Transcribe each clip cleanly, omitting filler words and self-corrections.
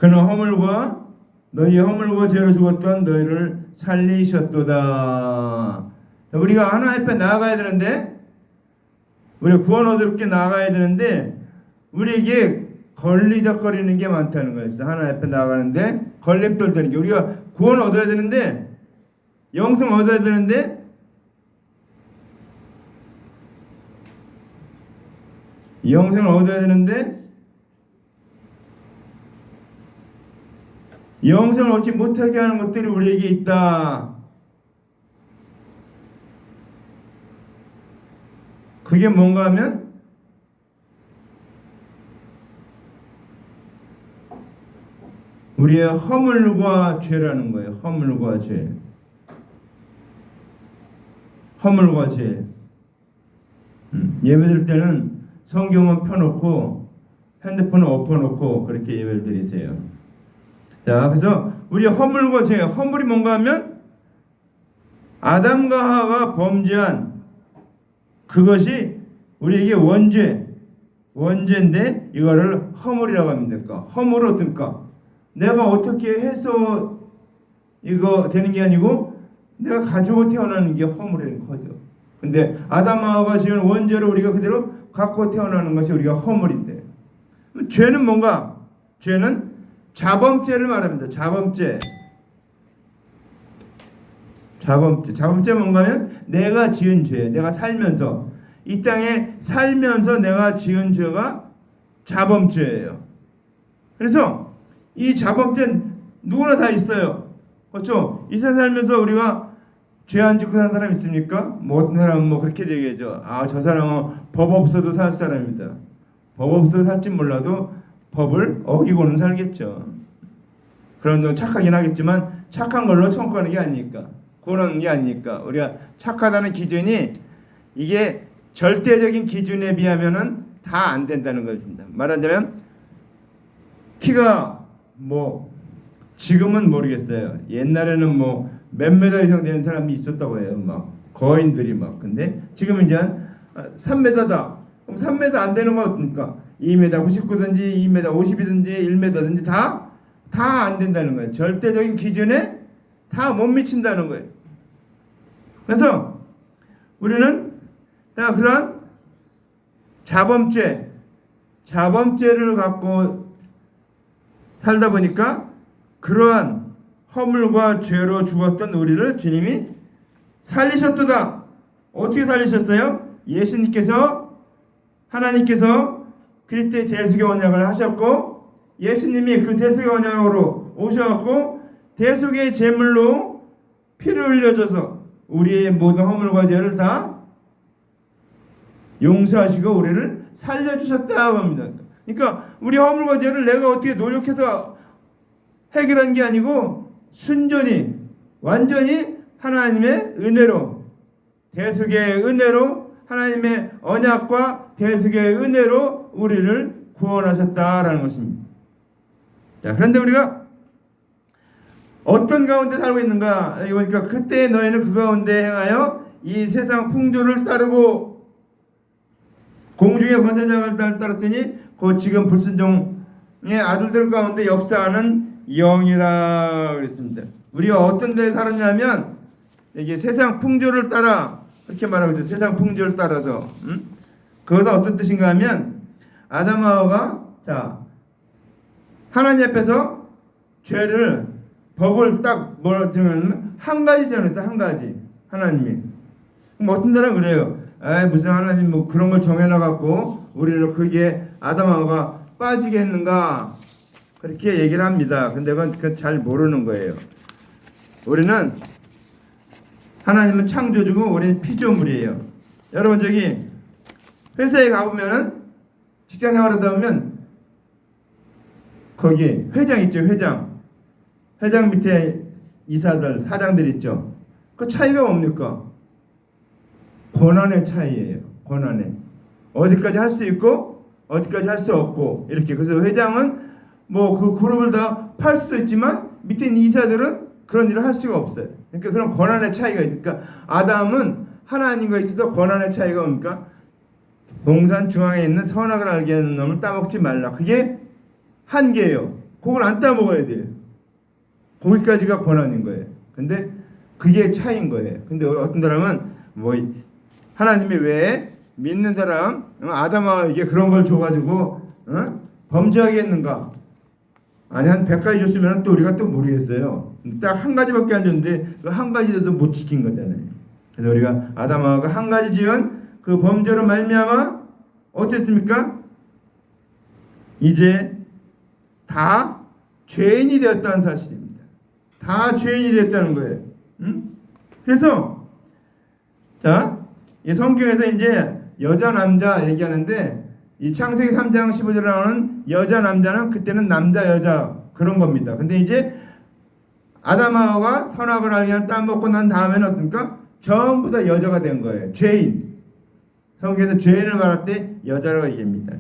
그는 허물과 너희의 허물과 죄로 죽었던 너희를 살리셨도다. 우리가 하나님 앞에 나아가야 되는데, 우리가 구원 얻을게 나아가야 되는데 우리에게 걸리적거리는 게 많다는 거예요. 하나님 앞에 나아가는데 걸림돌 되는 게, 우리가 구원 얻어야 되는데, 영생 얻어야 되는데 영생을 얻어야 되는데 영생을 얻지 못하게 하는 것들이 우리에게 있다. 그게 뭔가 하면 우리의 허물과 죄라는 거예요. 허물과 죄. 허물과 죄. 예배드릴 때는 성경은 펴놓고 핸드폰을 엎어놓고 그렇게 예배를 드리세요. 자, 그래서 우리의 허물과 죄. 허물이 뭔가 하면 아담과 하와가 범죄한 그것이 우리에게 원죄인데 이거를 허물이라고 합니다. 허물은 어떨까? 내가 어떻게 해서 이거 되는 게 아니고 내가 가지고 태어나는 게 허물인 거죠. 근데 아담하고가 지은 원죄를 우리가 그대로 갖고 태어나는 것이 우리가 허물인데, 죄는 뭔가? 죄는 자범죄를 말합니다. 자범죄 뭔가면 내가 지은 죄, 내가 살면서 이 땅에 살면서 내가 지은 죄가 자범죄예요. 그래서 이 자범죄는 누구나 다 있어요. 그렇죠? 이 세상 살면서 우리가 죄 안 짓고 사는 사람 있습니까? 뭐 어떤 사람은 뭐 그렇게 얘기하죠. 아, 저 사람은 법 없어도 살 사람입니다. 법 없어도 살지 몰라도 법을 어기고는 살겠죠. 그런 건 착하긴 하겠지만 착한 걸로 청구하는 게 아니니까, 그런 게 아니니까. 우리가 착하다는 기준이 이게 절대적인 기준에 비하면은 다 안 된다는 것입니다. 말하자면 키가 뭐 지금은 모르겠어요. 옛날에는 뭐 몇 메다 이상 되는 사람이 있었다고 해요. 막 거인들이 막. 근데 지금 이제 3m다. 그럼 3m 안 되는 거 어떻습니까? 2m 99든지 2m 50이든지 1m든지 다 안 된다는 거예요. 절대적인 기준에 다 못 미친다는 거예요. 그래서 우리는 다 그런 자범죄를 갖고 살다 보니까 그러한 허물과 죄로 죽었던 우리를 주님이 살리셨도다. 어떻게 살리셨어요? 예수님께서, 하나님께서 그리스도의 대속의 언약을 하셨고, 예수님이 그 대속의 언약으로 오셔갖고 대속의 제물로 피를 흘려줘서 우리의 모든 허물과 죄를 다 용서하시고 우리를 살려주셨다고 합니다. 그러니까 우리 허물과 죄를 내가 어떻게 노력해서 해결한 게 아니고 순전히 완전히 하나님의 은혜로, 대속의 은혜로, 하나님의 언약과 대속의 은혜로 우리를 구원하셨다라는 것입니다. 자, 그런데 우리가 어떤 가운데 살고 있는가? 여기 보니까 그때 너희는 그 가운데 행하여 이 세상 풍조를 따르고 공중의 권세장을 따랐으니 곧 지금 불순종의 아들들 가운데 역사하는 영이라 그랬습니다. 우리가 어떤 데 살았냐면 이게 세상 풍조를 따라 이렇게 말하고 있죠. 세상 풍조를 따라서. 그것은 어떤 뜻인가 하면 아담하와가 하나님 앞에서 죄를, 법을 딱 뭐라 들으면 한 가지 정했어요. 한 가지. 하나님이. 그럼 어떤 사람은 그래요. 무슨 하나님 뭐 그런 걸 정해놔갖고 우리를 그게 아담하와가 빠지게 했는가, 그렇게 얘기를 합니다. 근데 그건 잘 모르는 거예요. 우리는 하나님은 창조주고 우리는 피조물이에요. 여러분 저기 회사에 가보면은 직장 생활하다 보면 거기 회장 있죠. 회장 밑에 이사들, 사장들 있죠. 그 차이가 뭡니까? 권한의 차이예요. 권한의. 어디까지 할 수 있고 어디까지 할 수 없고 이렇게. 그래서 회장은 뭐 그 그룹을 다 팔 수도 있지만 밑에 있는 이사들은 그런 일을 할 수가 없어요. 그러니까 그런 권한의 차이가 있으니까 아담은 하나님과 있어서 권한의 차이가 뭡니까? 동산 중앙에 있는 선악을 알게 하는 놈을 따먹지 말라. 그게 한계예요. 그걸 안 따먹어야 돼요. 거기까지가 권한인 거예요. 근데 그게 차이인 거예요. 근데 어떤 사람은 뭐 하나님이 왜 믿는 사람 아담에게 그런 걸 줘가지고 범죄하게 했는가? 아니 한 100가지 줬으면 또 우리가 또 모르겠어요. 딱 한 가지밖에 안 줬는데 그 한 가지도 못 지킨 거잖아요. 그래서 우리가 아담하고 한 가지 지은 그 범죄로 말미암아 어땠습니까? 이제 다 죄인이 되었다는 사실입니다. 다 죄인이 되었다는 거예요. 그래서 자, 이 성경에서 이제 여자 남자 얘기하는데 이 창세기 3장 15절에 나오는 여자 남자는 그때는 남자 여자 그런 겁니다. 근데 이제 아담하와가 선악을 알게 한 땅 먹고 난 다음에는 어떻습니까? 전부 다 여자가 된 거예요. 죄인. 성경에서 죄인을 말할 때 여자라고 얘기합니다.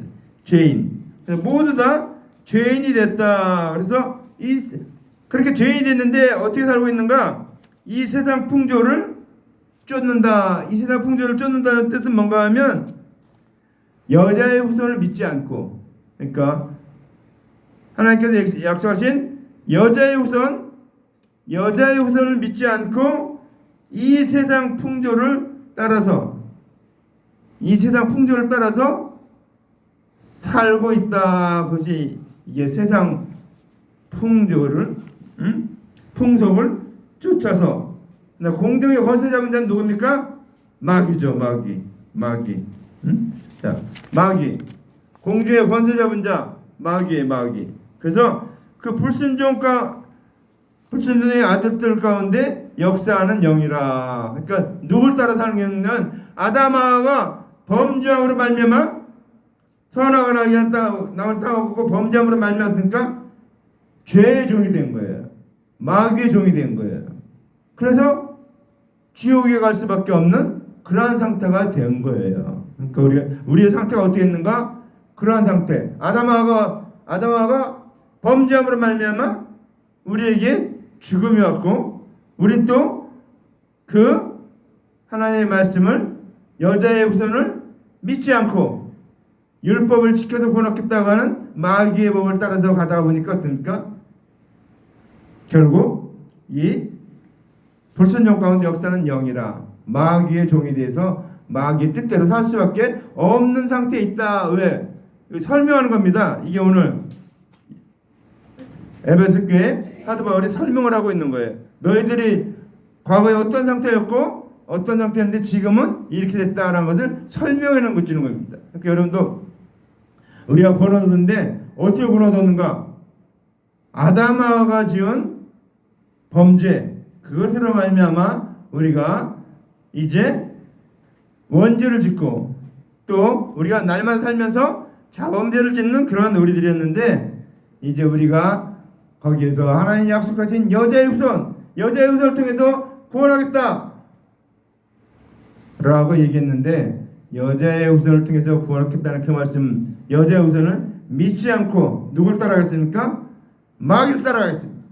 죄인. 모두 다 죄인이 됐다. 그래서 그렇게 죄인이 됐는데 어떻게 살고 있는가? 이 세상 풍조를 쫓는다. 이 세상 풍조를 쫓는다는 뜻은 뭔가 하면 여자의 후손을 믿지 않고, 그러니까 하나님께서 약속하신 여자의 후손을 믿지 않고 이 세상 풍조를 따라서 살고 있다. 그것이 이게 세상 풍조를 풍속을 쫓아서 공동의 권세 잡은 자는 누굽니까? 마귀죠. 마귀. 자, 마귀. 공중의 권세 잡은 자 마귀. 그래서 그 불순종의 아들들 가운데 역사하는 영이라. 그러니까 누굴 따라 사는 영은 아담하가 범죄함으로 말미암아 선악을 하게 한 남을 따먹고 범죄함으로 말미암으니까 죄의 종이 된 거예요. 마귀의 종이 된 거예요. 그래서 지옥에 갈 수밖에 없는 그러한 상태가 된 거예요. 그러니까 우리의 상태가 어떻게 했는가? 그러한 상태. 아담하가 범죄함으로 말미암아 우리에게 죽음이 왔고, 우린 또 그 하나님의 말씀을 여자의 후손을 믿지 않고 율법을 지켜서 구원받겠다고 하는 마귀의 법을 따라서 가다가 보니까 어떻습니까? 결국 이 불순종 가운데 역사는 영이라 마귀의 종이 돼서 마귀의 뜻대로 살 수밖에 없는 상태에 있다. 왜? 설명하는 겁니다. 이게 오늘 에베소 교회 사도 바울이 설명을 하고 있는 거예요. 너희들이 과거에 어떤 상태였고 어떤 상태였는데 지금은 이렇게 됐다라는 것을 설명해 주는 겁니다. 그러니까 여러분도 우리가 구원 얻었는데 어떻게 구원 얻었는가? 아담하가 지은 범죄 그것으로 말미암아 우리가 이제 원죄를 짓고 또 우리가 날마다 살면서 자범죄를 짓는 그런 우리들이었는데 이제 우리가 거기에서 하나님 약속하신 여자의 후손을 통해서 구원하겠다 라고 얘기했는데 여자의 후손을 통해서 구원하겠다는 그 말씀, 여자의 후손을 믿지 않고 누굴 따라가겠습니까? 마귀를 따라가겠습니다.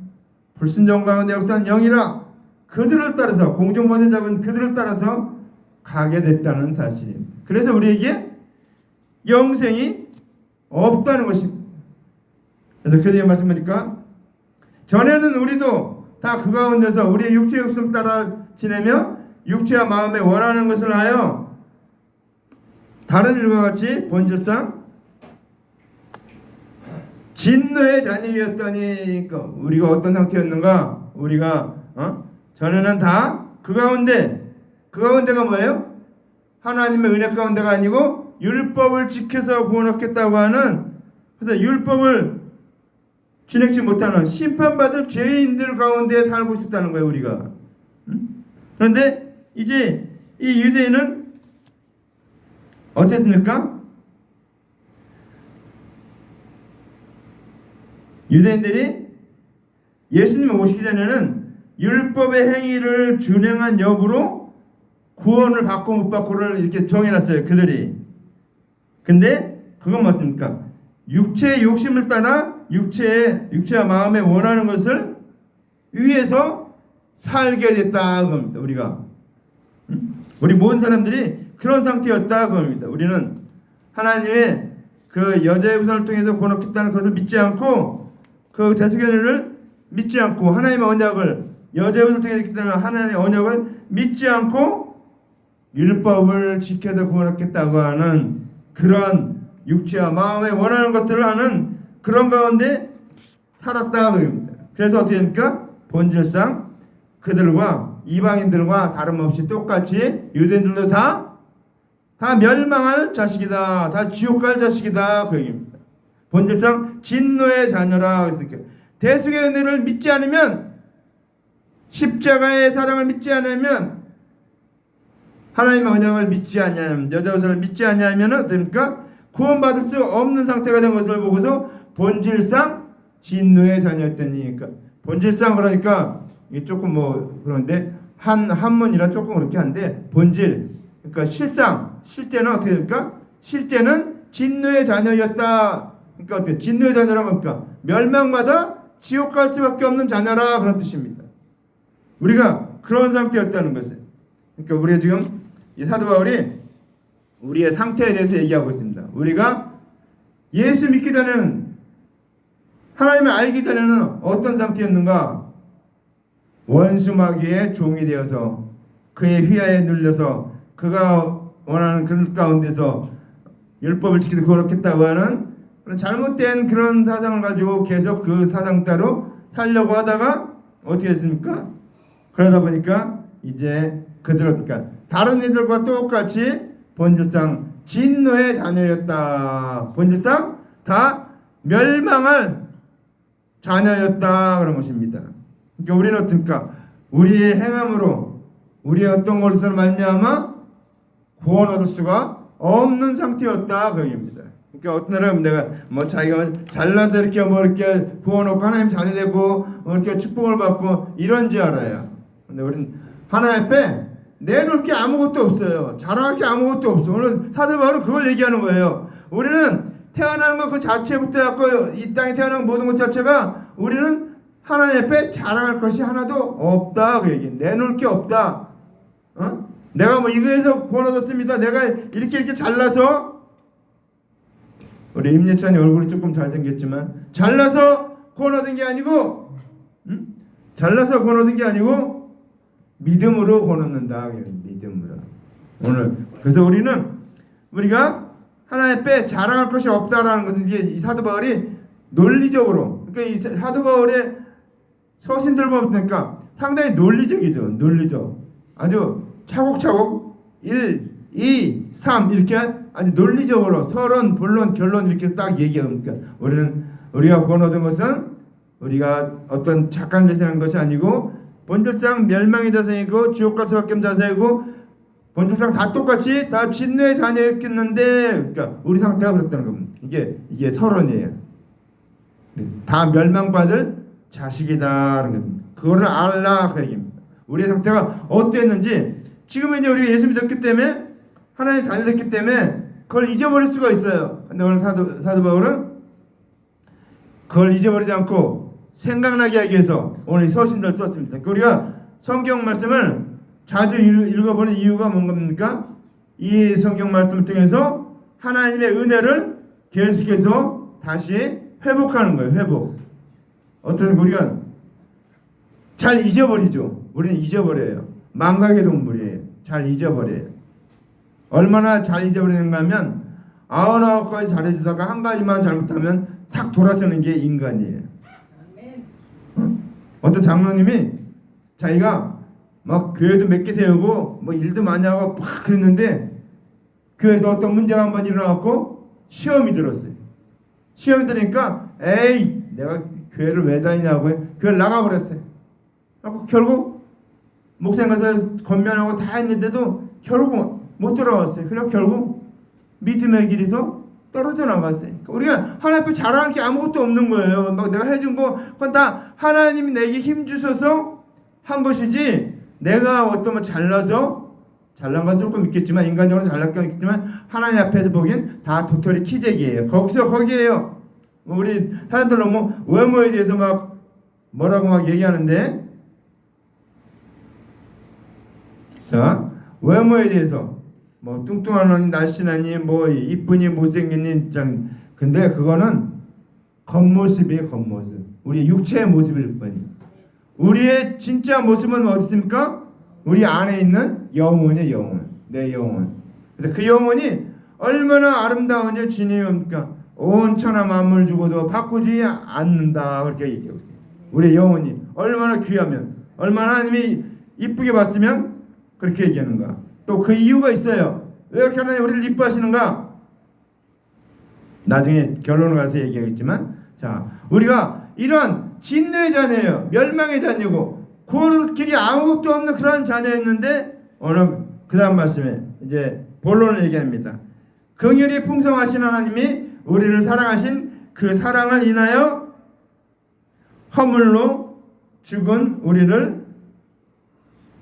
불순종 가운데 역사는 영이라 그들을 따라서 공중권세 잡은 그들을 따라서 가게 됐다는 사실입니다. 그래서 우리에게 영생이 없다는 것입니다. 그래서 그들의 말씀이니까 전에는 우리도 다 그 가운데서 우리의 육체의 욕심 따라 지내며 육체와 마음에 원하는 것을 하여 다른 일과 같이 본질상 진노의 자녀였더니 우리가 어떤 상태였는가? 우리가 전에는 다 그 가운데가 뭐예요? 하나님의 은혜 가운데가 아니고 율법을 지켜서 구원 얻겠다고 하는, 그래서 율법을 지내지 못하는 심판받을 죄인들 가운데 살고 있었다는 거예요, 우리가. 그런데 이제 이 유대인은 어땠습니까? 유대인들이 예수님 오시기 전에는 율법의 행위를 준행한 여부로 구원을 받고 못 받고를 이렇게 정해놨어요, 그들이. 근데 그건 맞습니까? 육체의 욕심을 따라 육체와 마음에 원하는 것을 위해서 살게 됐다 그겁니다. 우리가 우리 모든 사람들이 그런 상태였다 그겁니다. 우리는 하나님의 그 여자의 후손을 통해서 구원 얻겠다는 것을 믿지 않고 그 그 다스개를 믿지 않고 하나님의 언약을 여자를 통해 있기 때문에 하나님의 언약을 믿지 않고 율법을 지켜서 구원하겠다고 하는 그런 육체와 마음에 원하는 것들을 하는 그런 가운데 살았다 그럽니다. 그래서 어떻게 됩니까? 본질상 그들과 이방인들과 다름없이 똑같이 유대인들도 다 멸망할 자식이다. 다 지옥 갈 자식이다. 그 얘기입니다. 본질상 진노의 자녀라 했으니까 대속의 은혜를 믿지 않으면 십자가의 사랑을 믿지 않으면 하나님의 언약을 믿지 않냐면 여자옷을 믿지 않냐면 어떻습니까? 구원받을 수 없는 상태가 된 것을 보고서 본질상 진노의 자녀였더니 그러니까 본질상 그러니까 이게 조금 뭐 그런데 한문이라 조금 그렇게 한데 본질 그러니까 실제는 어떻게 됩니까? 실제는 진노의 자녀였다. 그러니까 어떻게 진노의 자녀라면 뭡니까? 멸망마다 지옥 갈 수밖에 없는 자녀라 그런 뜻입니다. 우리가 그런 상태였다는 것을. 그러니까 우리가 지금 이 사도 바울이 우리의 상태에 대해서 얘기하고 있습니다. 우리가 예수 믿기 전에는 하나님을 알기 전에는 어떤 상태였는가? 원수 마귀의 종이 되어서 그의 휘하에 눌려서 그가 원하는 그런 가운데서 율법을 지키서 거룩했다고 하는 그런 잘못된 그런 사상을 가지고 계속 그 사상 따로 살려고 하다가 어떻게 했습니까? 그러다 보니까 이제 그들은 그러니까 다른 이들과 똑같이 본질상 진노의 자녀였다. 본질상 다 멸망할 자녀였다 그런 것입니다. 그러니까 우리는 어떻습니까? 우리의 행함으로 우리의 어떤 것을 말미암아 구원 얻을 수가 없는 상태였다 그 얘기입니다. 그러니까 어떤 사람은 내가 뭐 자기가 잘나서 이렇게 뭐 이렇게 구원 얻고 하나님 자녀 되고 뭐 이렇게 축복을 받고 이런 줄 알아요. 근데 우리는 하나님 앞에 내놓을 게 아무것도 없어요. 자랑할 게 아무것도 없어. 오늘 사도 바울은 그걸 얘기하는 거예요. 우리는 태어난 것 그 자체부터 갖고 이 땅에 태어난 모든 것 자체가 우리는 하나님 앞에 자랑할 것이 하나도 없다 그 얘기. 내놓을 게 없다. 내가 뭐 이거에서 구원 얻었습니다. 내가 이렇게 잘나서 우리 임예찬이 얼굴이 조금 잘생겼지만 잘나서 구원 얻은 게 아니고 잘나서 구원 얻은 게 아니고 믿음으로 구원 얻는다. 믿음으로. 오늘 그래서 우리가 하나님 앞에 자랑할 것이 없다라는 것은 이제 이 사도 바울이 논리적으로 그러니까 이 사도 바울의 서신들 보니까 상당히 논리적이죠. 논리적. 아주 차곡차곡 1, 2, 3 이렇게 아주 논리적으로 서론, 본론, 결론 이렇게 딱 얘기합니다. 우리가 구원 얻은 것은 우리가 어떤 착한 것이 한 것이 아니고 본질상 멸망의 자세이고 지옥 갈 수밖에 없는 자세이고 본질상 다 똑같이 다 진노의 자녀였겠는데 그러니까 우리 상태가 그렇다는 겁니다. 이게 서론이에요. 다 멸망받을 자식이다라는 겁니다. 그거를 알라 그 얘기입니다. 우리의 상태가 어땠는지 지금 이제 우리가 예수 믿었기 때문에 하나님 자녀 됐기 때문에 그걸 잊어버릴 수가 있어요. 근데 오늘 사도 바울은 그걸 잊어버리지 않고 생각나게 하기 위해서 오늘 서신들을 썼습니다. 우리가 성경 말씀을 자주 읽어보는 이유가 뭔가? 이 성경 말씀을 통해서 하나님의 은혜를 계속해서 다시 회복하는 거예요. 회복. 어떤 우리가 잘 잊어버리죠. 우리는 잊어버려요. 망각의 동물이에요. 잘 잊어버려요. 얼마나 잘 잊어버리는가 하면 99가지 잘해주다가 한 가지만 잘못하면 탁 돌아서는 게 인간이에요. 어떤 장로님이 자기가 막 교회도 몇 개 세우고 뭐 일도 많이 하고 막 그랬는데 교회에서 어떤 문제가 한번 일어나갖고 시험이 들었어요. 시험이 들으니까 에이 내가 교회를 왜 다니냐고 교회를 나가버렸어요. 그리고 결국 목사님 가서 건면하고 다 했는데도 결국 못 돌아왔어요. 그래서 결국 믿음의 길에서 떨어져 나갔어요. 그러니까 우리가 하나님 앞에 자랑할 게 아무것도 없는 거예요. 막 내가 해준 거 그건 다 하나님이 내게 힘 주셔서 한 것이지 내가 어떤 잘나서 잘난 건 조금 있겠지만 인간적으로 잘난 건 있겠지만 하나님 앞에서 보기엔 다 도토리 키재기예요. 거기에요. 우리 사람들 너무 외모에 대해서 막 뭐라고 막 얘기하는데 자 외모에 대해서 뭐 뚱뚱하니 날씬하니 뭐 이쁘니 못생겼니 짱 근데 그거는 겉모습이에요. 겉모습. 우리 육체의 모습일 뿐이. 우리의 진짜 모습은 어디 있습니까? 우리 안에 있는 영혼이에요. 영혼. 내 영혼. 그래서 그 영혼이 얼마나 아름다운지 주님이 뭡니까? 온 천하 만물 주고도 바꾸지 않는다. 그렇게 얘기하고 있어요. 우리의 영혼이 얼마나 귀하면, 얼마나 하나님이 이쁘게 봤으면 그렇게 얘기하는가. 또 그 이유가 있어요. 왜 이렇게 하나님 우리를 이뻐하시는가? 나중에 결론을 가서 얘기하겠지만, 자, 우리가 이런 진노의 자녀예요. 멸망의 자녀고 구원의 길이 아무것도 없는 그런 자녀였는데, 오늘 그 다음 말씀에 이제 본론을 얘기합니다. 긍휼이 풍성하신 하나님이 우리를 사랑하신 그 사랑을 인하여 허물로 죽은 우리를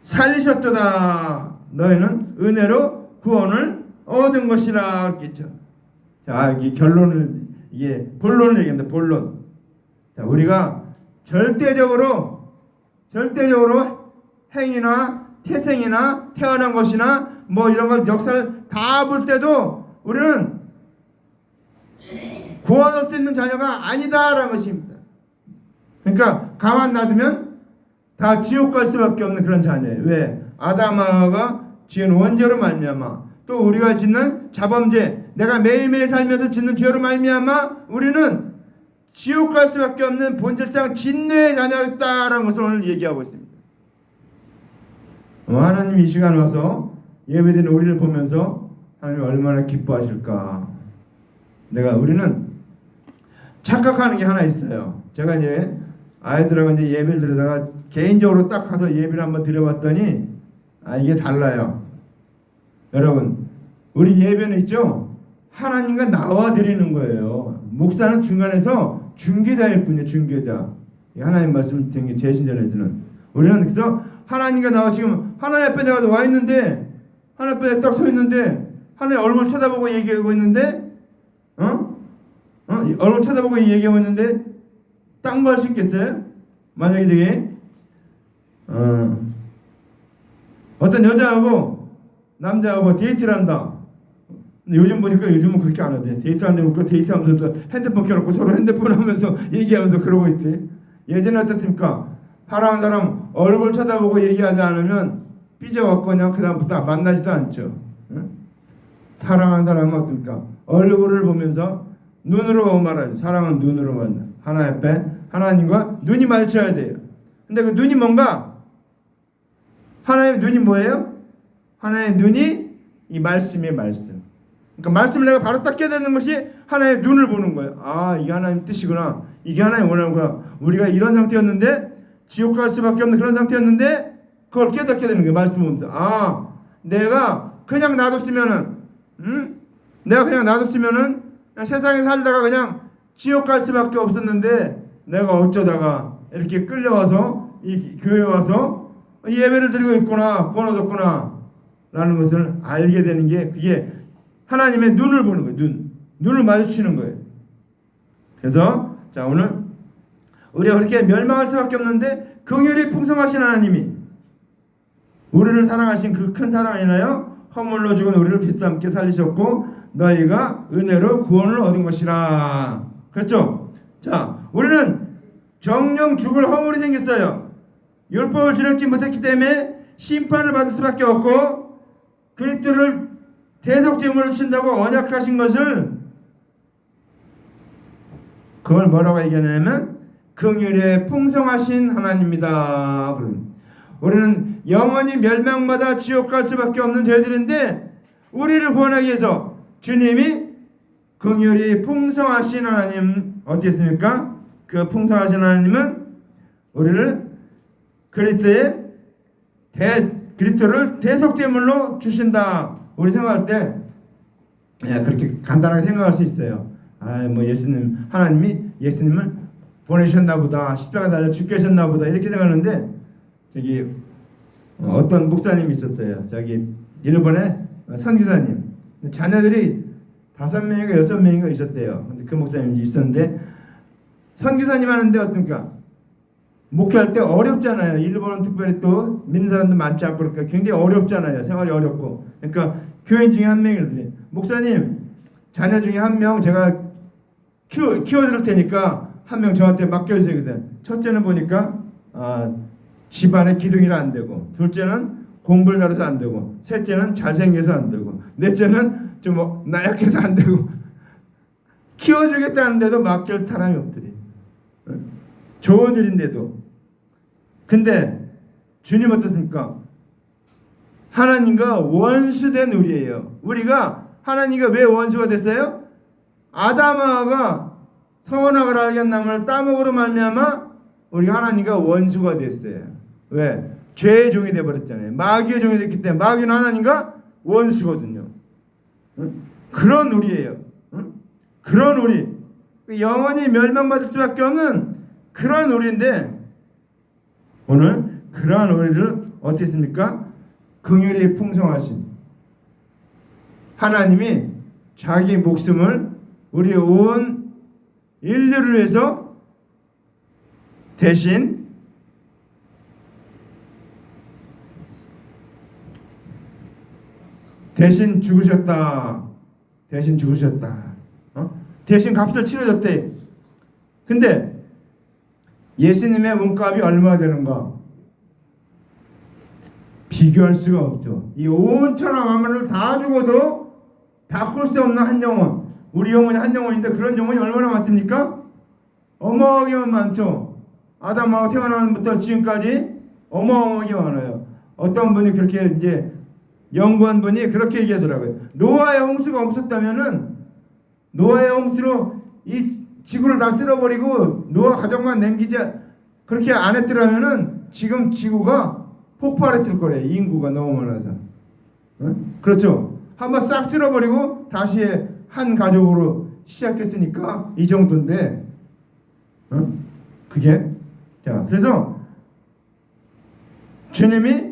살리셨도다. 너희는 은혜로 구원을 얻은 것이라 했겠죠. 자, 이 결론을, 이게 본론을 얘기합니다. 본론. 자, 우리가 절대적으로 행위나 태생이나 태어난 것이나 뭐 이런 걸 역사를 다 볼 때도 우리는 구원을 얻을 수 있는 자녀가 아니다라는 것입니다. 그러니까 가만 놔두면 다 지옥 갈 수밖에 없는 그런 자녀예요. 왜? 아담하가 지은 원죄로 말미암아, 또 우리가 짓는 자범죄, 내가 매일매일 살면서 짓는 죄로 말미암아 우리는 지옥 갈 수밖에 없는 본질상 진노의 자녀였다라는 것을 오늘 얘기하고 있습니다. 하나님 이 시간 와서 예배드리는 우리를 보면서 하나님 얼마나 기뻐하실까. 우리는 착각하는 게 하나 있어요. 제가 이제 아이들하고 이제 예배를 드리다가 개인적으로 딱 가서 예배를 한번 드려봤더니 이게 달라요. 여러분, 우리 예배는 있죠? 하나님과 나와 드리는 거예요. 목사는 중간에서 중개자일 뿐이에요. 중개자. 하나님 말씀 듣는 게 제신전에서는. 우리는 그래서 하나님과 나와 지금 하나님 앞에 내가 와 있는데, 하나님 앞에 딱 서 있는데 하나님 얼굴 쳐다보고 얘기하고 있는데, 얼굴 쳐다보고 얘기하고 있는데 딴 거 할 수 있겠어요? 만약에 저기 어떤 여자하고 남자하고 데이트를 한다. 근데 요즘 보니까 요즘은 그렇게 안 하대. 데이트하는데 그 데이트하면서 핸드폰 켜놓고 서로 핸드폰 하면서 얘기하면서 그러고 있대. 예전에 어떻습니까? 사랑하는 사람 얼굴 쳐다보고 얘기하지 않으면 삐져갖고 그냥 그다음부터 만나지도 않죠. 응? 사랑하는 사람은 어떻습니까? 얼굴을 보면서 눈으로 말하죠. 사랑은 눈으로 만나. 하나님 앞에 하나님과 눈이 마주쳐야 돼요. 근데 그 눈이 뭔가? 하나님의 눈이 뭐예요? 하나님의 눈이 이 말씀이에요. 말씀. 그러니까 말씀을 내가 바로 딱 깨닫는 것이 하나님의 눈을 보는 거예요. 이게 하나님 뜻이구나. 이게 하나님 원하는 거야. 우리가 이런 상태였는데 지옥 갈 수밖에 없는 그런 상태였는데 그걸 깨닫게 되는 거예요. 말씀 보면서. 내가 그냥 놔뒀으면은 그냥 세상에 살다가 그냥 지옥 갈 수밖에 없었는데 내가 어쩌다가 이렇게 끌려와서 이 교회에 와서 예배를 드리고 있구나, 구원 얻었구나 라는 것을 알게 되는 게, 그게 하나님의 눈을 보는 거예요. 눈을 마주치는 거예요. 그래서 자, 오늘 우리가 그렇게 멸망할 수밖에 없는데 긍휼이 풍성하신 하나님이 우리를 사랑하신 그 큰 사랑 인하여 허물로 죽은 우리를 그리스도와 함께 살리셨고 너희가 은혜로 구원을 얻은 것이라. 그렇죠? 자, 우리는 정령 죽을 허물이 생겼어요. 율법을 지키지 못했기 때문에 심판을 받을 수밖에 없고, 그리스도를 대속제물로 주신다고 언약하신 것을, 그걸 뭐라고 얘기하냐면 긍휼에 풍성하신 하나님이다. 우리는 영원히 멸망받아 지옥 갈 수밖에 없는 저희들인데, 우리를 구원하기 위해서 주님이 긍휼이 풍성하신 하나님, 어떻겠습니까? 그 풍성하신 하나님은 우리를 그리스도를 대속제물로 주신다. 우리 생각할 때 그렇게 간단하게 생각할 수 있어요. 하나님이 예수님을 보내셨나 보다, 십자가 달려 죽게 하셨나 보다, 이렇게 생각하는데, 저기 어떤 목사님이 있었어요. 저기 일본의 선교사님. 자녀들이 5명인가 6명인가 있었대요. 근데 그 목사님이 있었는데, 선교사님 하는데 어떤가? 목회할 때 어렵잖아요. 일본은 특별히 또 믿는 사람도 많지 않고 그러니까 굉장히 어렵잖아요. 생활이 어렵고. 그러니까 교인 중에 한 명이 목사님, 자녀 중에 한 명 제가 키워드릴 테니까 한 명 저한테 맡겨주세요. 그래서 첫째는 보니까 집안의 기둥이라 안 되고, 둘째는 공부를 잘해서 안 되고, 셋째는 잘생겨서 안 되고, 넷째는 좀 나약해서 안 되고. 키워주겠다는데도 맡길 사람이 없더니 좋은 일인데도. 근데 주님 어떻습니까? 하나님과 원수된 우리예요. 우리가 하나님과 왜 원수가 됐어요? 아담하가 선악을 알게 한 나무를 따먹으로 말미암아 우리가 하나님과 원수가 됐어요. 왜? 죄의 종이 되어버렸잖아요. 마귀의 종이 됐기 때문에. 마귀는 하나님과 원수거든요. 그런 우리예요. 그런 우리, 영원히 멸망받을 수밖에 없는 그런 우리인데, 오늘 그러한 우리를 어떻게 했습니까? 긍휼이 풍성하신 하나님이 자기 목숨을 우리 온 인류를 위해서 대신 죽으셨다. 대신 죽으셨다. 대신 값을 치러줬대. 근데 예수님의 몸값이 얼마나 되는가? 비교할 수가 없죠. 이 온 천하 만물을 다 죽어도 바꿀 수 없는 한 영혼, 우리 영혼이 한 영혼인데, 그런 영혼이 얼마나 많습니까? 어마어마하게 많죠. 아담하고 태어나면부터 지금까지 어마어마하게 많아요. 어떤 분이 그렇게 이제 연구한 분이 그렇게 얘기하더라고요. 노아의 홍수가 없었다면은, 노아의 홍수로 이 지구를 다 쓸어버리고 노아 가족만 남기지 그렇게 안 했더라면은 지금 지구가 폭발했을 거래요. 인구가 너무 많아서. 그렇죠. 한번 싹 쓸어버리고 다시 한 가족으로 시작했으니까 이 정도인데, 그게, 자, 그래서 주님이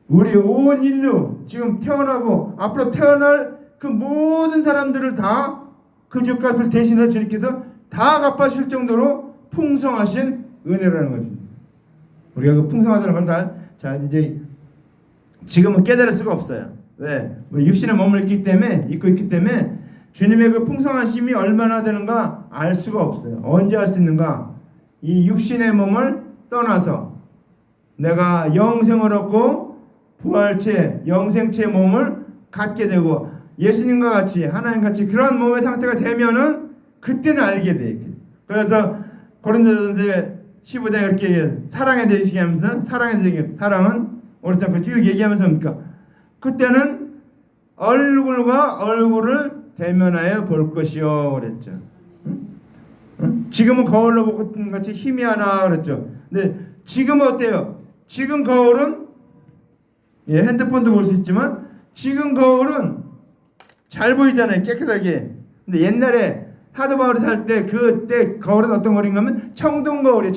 우리 온 인류, 지금 태어나고 앞으로 태어날 그 모든 사람들을 다 그 죄값을 대신해 주님께서 다 갚아주실 정도로 풍성하신 은혜라는 거죠. 우리가 그 풍성하다는 걸 다, 자, 이제 지금은 깨달을 수가 없어요. 왜? 우리 육신의 몸을 입고 있기 때문에 주님의 그 풍성하심이 얼마나 되는가 알 수가 없어요. 언제 알 수 있는가? 이 육신의 몸을 떠나서 내가 영생을 얻고 부활체, 영생체 몸을 갖게 되고 예수님과 같이, 하나님 같이 그런 몸의 상태가 되면은 그때는 알게 돼. 그래서 고린도전서 15장에 이렇게 사랑에 대해 얘기하면서, 사랑은 오르지 않고 쭉 얘기하면서 뭡니까? 그때는 얼굴과 얼굴을 대면하여 볼 것이요 그랬죠. 지금은 거울로 보는 같이 희미하나 그랬죠. 근데 지금은 어때요? 지금 거울은, 핸드폰도 볼 수 있지만 지금 거울은 잘 보이잖아요. 깨끗하게. 근데 옛날에 하드바울이 살 때, 그때 거울은 어떤 거울인가 하면 청동 거울이에요.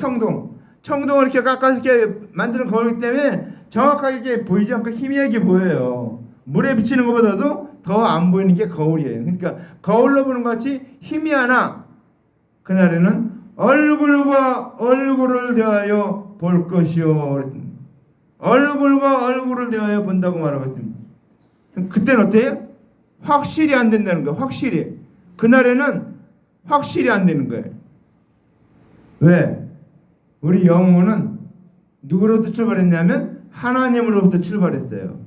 청동을 이렇게 깎아서 이렇게 만드는 거울이기 때문에 정확하게 이렇게 보이지 않고 희미하게 보여요. 물에 비치는 것보다도 더 안 보이는 게 거울이에요. 그러니까 거울로 보는 것 같이 희미하나 그날에는 얼굴과 얼굴을 대하여 볼 것이요. 얼굴과 얼굴을 대하여 본다고 말하고 있습니다. 그때는 어때요? 확실히 안 된다는 거예요. 확실히. 그날에는 확실히 안 되는 거예요. 왜? 우리 영혼은 누구로부터 출발했냐면 하나님으로부터 출발했어요.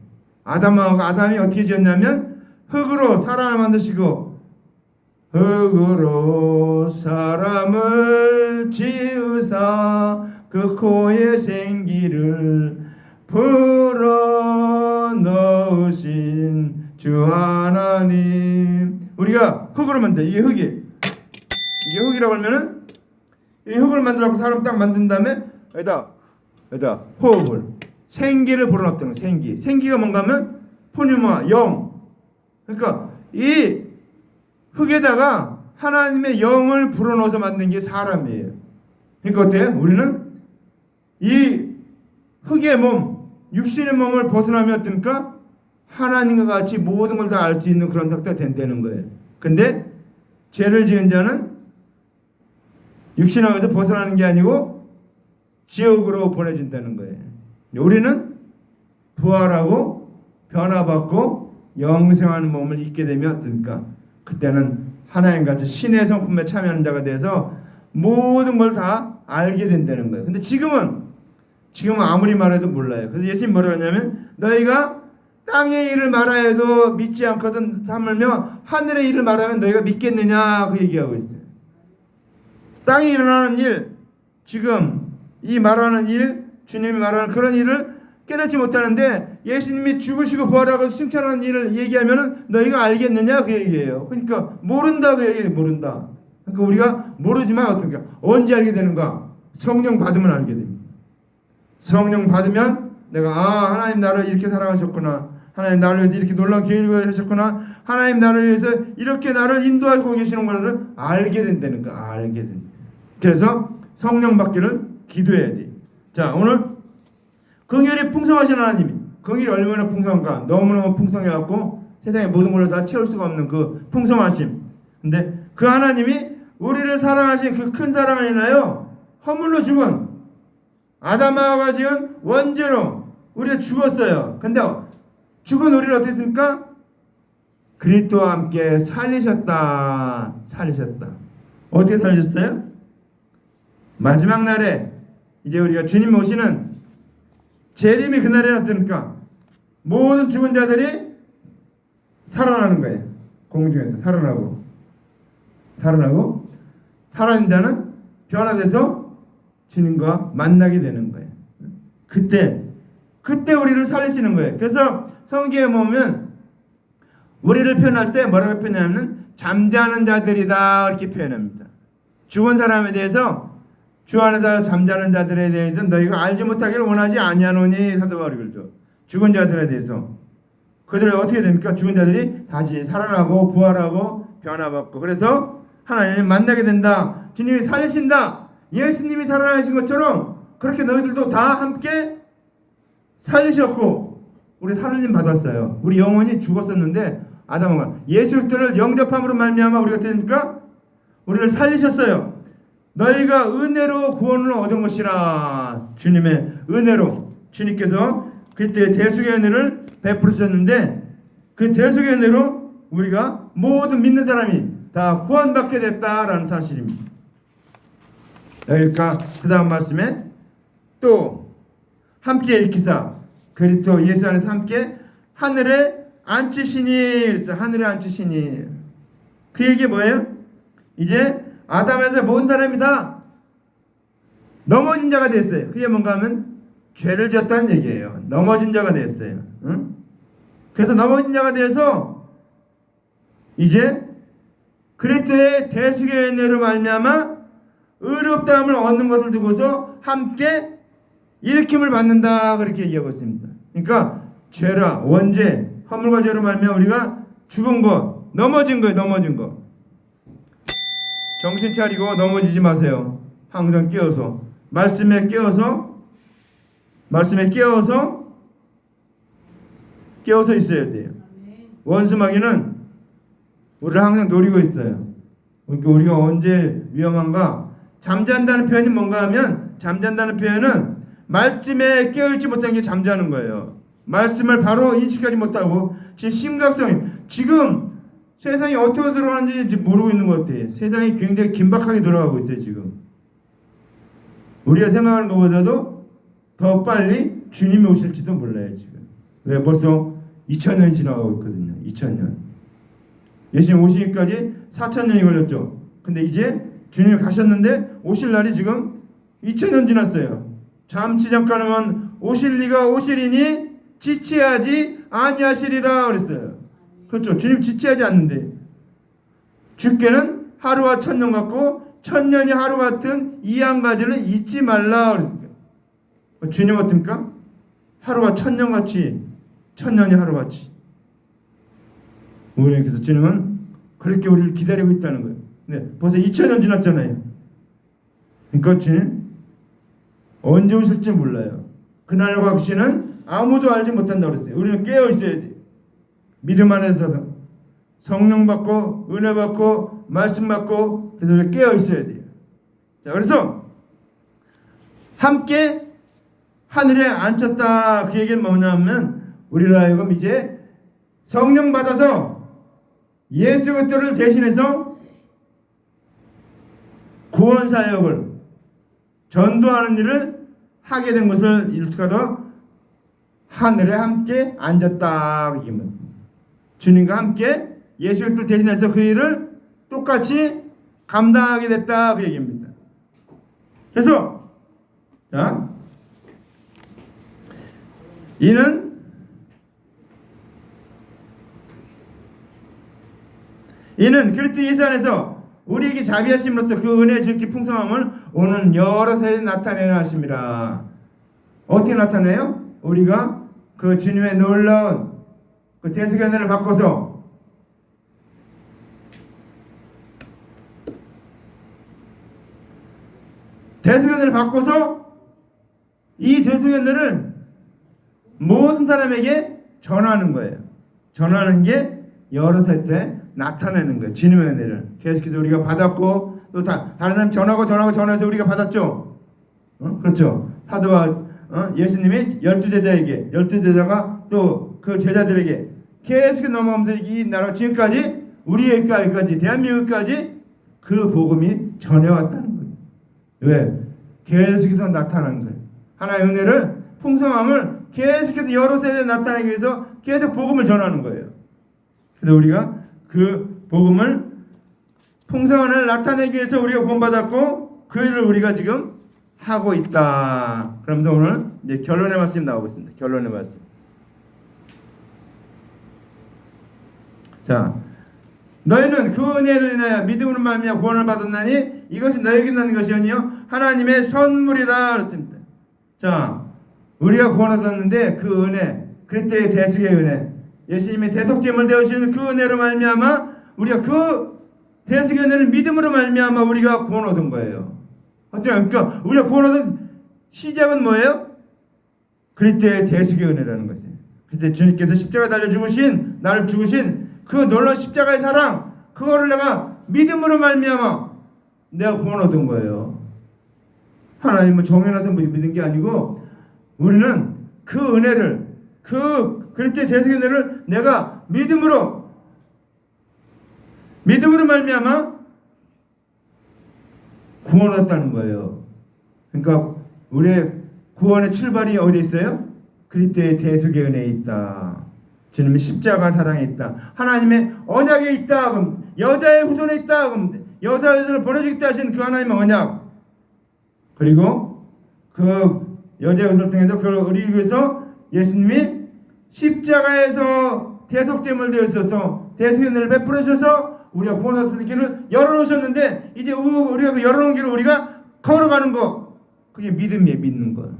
아담이 어떻게 지었냐면 흙으로 사람을 만드시고 흙으로 사람을 지으사 그 코에 생기를 불어넣으신 주 하나님. 우리가 흙으로 만든, 이게 흙이라고 하면은 이 흙을 만들어갖고 사람 딱 만든 다음에 여기다 호흡을, 생기를 불어넣었다는 거예요. 생기가 뭔가 하면 푸뉴마, 영. 그러니까 이 흙에다가 하나님의 영을 불어넣어서 만든 게 사람이에요. 그러니까 어때요? 우리는 이 흙의 몸, 육신의 몸을 벗어나면 어떻습니까? 하나님과 같이 모든 걸 다 알 수 있는 그런 상태가 된다는 거예요. 근데 죄를 지은 자는 육신에서 벗어나는 게 아니고 지옥으로 보내진다는 거예요. 우리는 부활하고 변화받고 영생하는 몸을 입게 되면 어떻습니까? 그때는 하나님같이 신의 성품에 참여하는 자가 돼서 모든 걸 다 알게 된다는 거예요. 근데 지금은 아무리 말해도 몰라요. 그래서 예수님 뭐라고 하냐면 너희가 땅의 일을 말하여도 믿지 않거든 삼으며 하늘의 일을 말하면 너희가 믿겠느냐 그 얘기하고 있어요. 땅에 일어나는 일, 지금 이 말하는 일, 주님이 말하는 그런 일을 깨닫지 못하는데 예수님이 죽으시고 부활하고 승천하는 일을 얘기하면 너희가 알겠느냐 그 얘기예요. 그러니까 모른다 그 얘기예요. 모른다. 그러니까 우리가 모르지만 어떻게 언제 알게 되는가? 성령 받으면 알게 됩니다. 성령 받으면 내가 하나님 나를 이렇게 사랑하셨구나. 하나님 나를 위해서 이렇게 놀라운 계획을 하셨구나. 하나님 나를 위해서 이렇게 나를 인도하고 계시는 것을 알게 된다는 거. 알게 된다. 그래서 성령 받기를 기도해야 돼. 자, 오늘 긍휼이 풍성하신 하나님이 긍휼이 얼마나 풍성한가? 너무너무 풍성해갖고 세상의 모든 걸로 다 채울 수가 없는 그 풍성하심. 근데 그 하나님이 우리를 사랑하신 그 큰 사랑을 인하여 허물로 죽은 아담하가 지은 원죄로 우리가 죽었어요. 근데 죽은 우리를 어떻게 했습니까? 그리스도와 함께 살리셨다. 어떻게 살리셨어요? 마지막 날에 이제 우리가 주님 오시는 재림이 그날에 어떻습니까? 모든 죽은 자들이 살아나는 거예요. 공중에서 살아나고 살아난 자는 변화돼서 주님과 만나게 되는 거예요. 그때 우리를 살리시는 거예요. 그래서 성경에 보면 우리를 표현할 때 뭐라고 표현하냐면 잠자는 자들이다 이렇게 표현합니다. 죽은 사람에 대해서 주 안에서 잠자는 자들에 대해서 너희가 알지 못하기를 원하지 아니하노니 사도 바울이 그러죠. 죽은 자들에 대해서 그들이 어떻게 됩니까? 죽은 자들이 다시 살아나고 부활하고 변화받고 그래서 하나님을 만나게 된다. 주님이 살리신다. 예수님이 살아나신 것처럼 그렇게 너희들도 다 함께 살리셨고 우리 살림 받았어요. 우리 영혼이 죽었었는데 아담과 예수 그리스도를 영접함으로 말미암아 우리가 되니까 우리를 살리셨어요. 너희가 은혜로 구원을 얻은 것이라. 주님의 은혜로 주님께서 그때의 대속의 은혜를 베풀으셨는데 그 대속의 은혜로 우리가 모든 믿는 사람이 다 구원받게 됐다라는 사실입니다. 그러니까 그 다음 말씀에 또 함께 일으키사 그리스도 예수 안에서 함께 하늘에 앉히시니. 하늘에 앉히시니 그 얘기 뭐예요? 이제 아담에서 모든 사람이 다 넘어진 자가 됐어요. 그게 뭔가 하면 죄를 졌다는 얘기예요. 넘어진 자가 됐어요. 응? 그래서 넘어진 자가 돼서 이제 그리스도의 대속의 은혜로 말미암아 의롭다함을 얻는 것을 두고서 함께 일으킴을 받는다 그렇게 얘기하고 있습니다. 그러니까 죄라 원죄 허물과 죄로 말미암아 우리가 죽은 것 넘어진 거예요. 넘어진 거. 정신 차리고 넘어지지 마세요. 항상 깨어서 말씀에 깨어서 있어야 돼요. 원수 마귀는 우리를 항상 노리고 있어요. 그러니까 우리가 언제 위험한가? 잠잔다는 표현이 뭔가 하면 잠잔다는 표현은 말씀에 깨어있지 못한 게 잠자는 거예요. 말씀을 바로 인식하지 못하고 지금 심각성이 지금 세상이 어떻게 돌아가는지 모르고 있는 것 같아요. 세상이 굉장히 긴박하게 돌아가고 있어요. 지금 우리가 생각하는 것보다도 더 빨리 주님이 오실지도 몰라요. 지금 왜 벌써 2000년이 지나가고 있거든요. 2000년 예수님 오시기까지 4000년이 걸렸죠. 근데 이제 주님이 가셨는데 오실 날이 지금 2000년 지났어요. 잠깐은 오실 리가 오시리니 지체하지 아니하시리라 그랬어요. 그렇죠. 주님 지체하지 않는데 주께는 하루와 천년 같고 천년이 하루 같은 이 한 가지를 잊지 말라 그랬어요. 주님 어떻습니까? 하루가 천년같이 천년이 하루같이 우리에게서 주님은 그렇게 우리를 기다리고 있다는 거예요. 네, 벌써 2000년 지났잖아요. 그러니까 주님 언제 오실지 몰라요. 그날과 확신은 아무도 알지 못한다고 그랬어요. 우리는 깨어 있어야 돼요. 믿음 안에서 성령 받고 은혜 받고 말씀 받고 그래서 우리 깨어 있어야 돼요. 자, 그래서 함께 하늘에 앉혔다 그 얘기는 뭐냐면 우리를 하여금 이제 성령 받아서 예수 그리스도를 대신해서 구원 사역을 전도하는 일을 하게 된 것을 일축하러 하늘에 함께 앉았다. 주님과 함께 예수 그리스도를 대신해서 그 일을 똑같이 감당하게 됐다. 그 얘기입니다. 그래서 자, 이는 그리스도 예수 안에서 우리에게 자비하심으로써 그 은혜의 질기 풍성함을 오는 여러 세대 나타내려 하심이라. 어떻게 나타내요? 우리가 그 주님의 놀라운 그 대속의 은혜를 받고서 대속의 은혜를 받고서 이 대속의 은혜를 모든 사람에게 전하는 거예요. 전하는 게 여러 세대 나타내는 거예요. 주님의 은혜를 계속해서 우리가 받았고 또 다른 사람 전하고 우리가 받았죠. 그렇죠. 사도와 예수님이 12제자에게 12제자가 또 그 제자들에게 계속 넘어가면서 이 나라 지금까지 우리에게까지 대한민국까지 그 복음이 전해왔다는 거예요. 왜? 계속해서 나타나는 거예요. 하나의 은혜를 풍성함을 계속해서 여러 세대에 나타내기 위해서 계속 복음을 전하는 거예요. 그래서 우리가 그 복음을 풍성함을 나타내기 위해서 우리가 구원받았고 그 일을 우리가 지금 하고 있다. 그러면서 오늘 이제 결론의 말씀이 나오고 있습니다. 결론의 말씀. 자, 너희는 그 은혜를 인하여 믿음으로 말미암아 구원을 받았나니 이것이 너에게 난 것이 아니요 하나님의 선물이라 그랬습니다. 자, 우리가 구원을 받았는데 그 은혜, 그리스도의 대속의 은혜, 예수님의 대속죄물 되어주시는 그 은혜로 말미암아 우리가 그 대속의 은혜를 믿음으로 말미암아 우리가 구원 얻은 거예요. 그러니까 우리가 구원 얻은 시작은 뭐예요? 그리스도의 대속의 은혜라는 것이에요. 그때 주님께서 십자가에 달려 죽으신 나를 죽으신 그 놀라운 십자가의 사랑, 그거를 내가 믿음으로 말미암아 내가 구원 얻은 거예요. 하나님은 정해놔서 믿은 게 아니고 우리는 그 은혜를, 그 그리스도의 대속의 은혜를 내가 믿음으로 말미암아 구원 얻었다는 거예요. 그러니까 우리의 구원의 출발이 어디에 있어요? 그리스도의 대속의 은혜에 있다. 주님의 십자가 사랑에 있다. 하나님의 언약에 있다. 그럼 여자의 후손에 있다. 그럼 여자의 후손을 보내주겠다 하신 그 하나님의 언약. 그리고 그 여자의 후손을 통해서 그걸 우리 위해서 예수님이 십자가에서 대속죄물 되어주셔서 대속의 은혜를 베풀어 주셔서 우리가 구원 얻는 길을 열어놓으셨는데 이제 우리가 그 열어놓은 길을 우리가 걸어가는 거, 그게 믿음이에요. 믿는 거.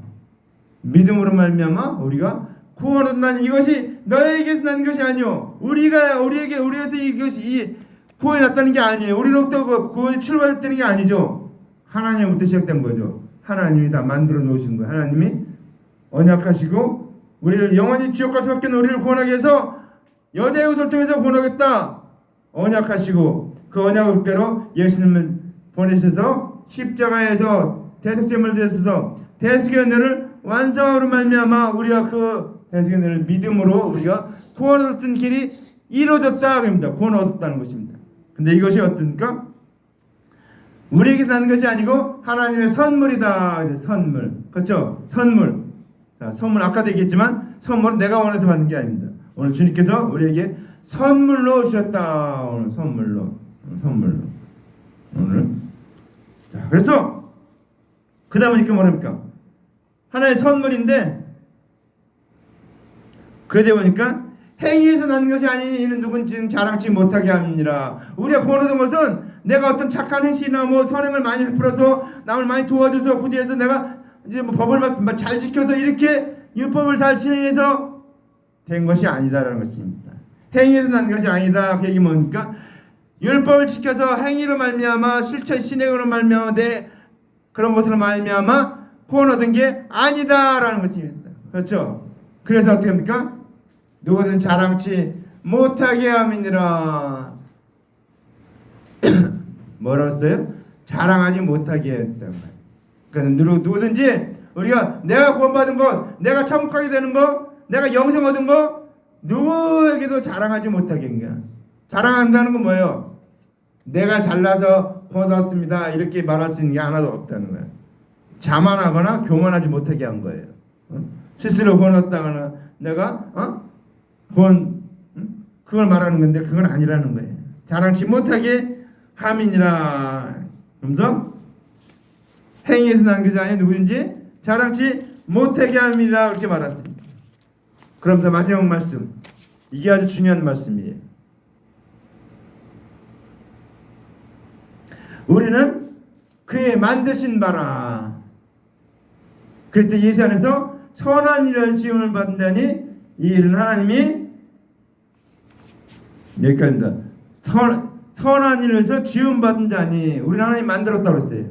믿음으로 말미암아 우리가 구원 얻는 이것이 너에게서 난 것이 아니요 우리에게서 이것이 이 구원이 났다는 게 아니에요. 우리로부터 그 구원이 출발했다는 게 아니죠. 하나님부터 시작된 거죠. 하나님이 다 만들어 놓으신 거예요. 하나님이 언약하시고 우리를 영원히 지옥과 수밖에 우리를 구원하기 위해서 여자의 후손을 통해서 구원하겠다 언약하시고 그 언약을 그대로 예수님을 보내셔서 십자가에서 대속죄물을 드셔서 대속의 은혜를 완성으로 말미암아 우리가 그 대속의 은혜를 믿음으로 우리가 구원 얻었던 길이 이루어졌다 그럽니다. 구원 얻었다는 것입니다. 근데 이것이 어떻습니까? 우리에게서 나는 것이 아니고 하나님의 선물이다. 선물. 그렇죠? 선물. 자, 선물 아까도 얘기했지만 선물은 내가 원해서 받는 게 아닙니다. 오늘 주님께서 우리에게 선물로 주셨다. 오늘 선물로. 오늘. 자, 그래서 그 다음은 이렇게 뭐랍니까? 하나의 선물인데 그러다 보니까 행위에서 난 것이 아니니 이는 누군지 자랑치 못하게 함이니라. 우리가 구원 얻은 것은 내가 어떤 착한 행실이나 뭐 선행을 많이 베풀어서 남을 많이 도와줘서 구제해서 내가 이제 뭐 법을 잘 지켜서 이렇게 율법을 잘 진행해서 된 것이 아니다라는 것입니다. 행위에서 난 것이 아니다. 그 얘기 뭡니까? 율법을 지켜서 행위로 말미암아 실천 신행으로 말미암아 내 그런 것으로 말미암아 구원 얻은 게 아니다라는 것입니다. 그렇죠? 그래서 어떻게 합니까? 누구든 자랑치 못하게 함이니라. 뭐라고 했어요? 자랑하지 못하게 했단 말이에요. 그러니까 누구든지 우리가 내가 구원받은 것, 내가 천국 가게 되는 것, 내가 영생 얻은 것 누구에게도 자랑하지 못하게 한 거야. 자랑한다는 건 뭐예요? 내가 잘나서 구원받았습니다 이렇게 말할 수 있는 게 하나도 없다는 거예요. 자만하거나 교만하지 못하게 한 거예요. 스스로 구원받았다거나 내가 구원 그걸 말하는 건데 그건 아니라는 거예요. 자랑치 못하게 함이니라. 그러면서 행위에서 난 것이 아니 누구든지 자랑치 못하게 함이라 그렇게 말했습니다. 그러면서 마지막 말씀, 이게 아주 중요한 말씀이에요. 우리는 그의 만드신 바라. 그럴 때 예수 안에서 선한 일을 지음을 받는다니 이 일은 하나님이 여기까지입니다. 선한 일을 해서 지음 받은 자니 우리는 하나님 만들었다고 했어요.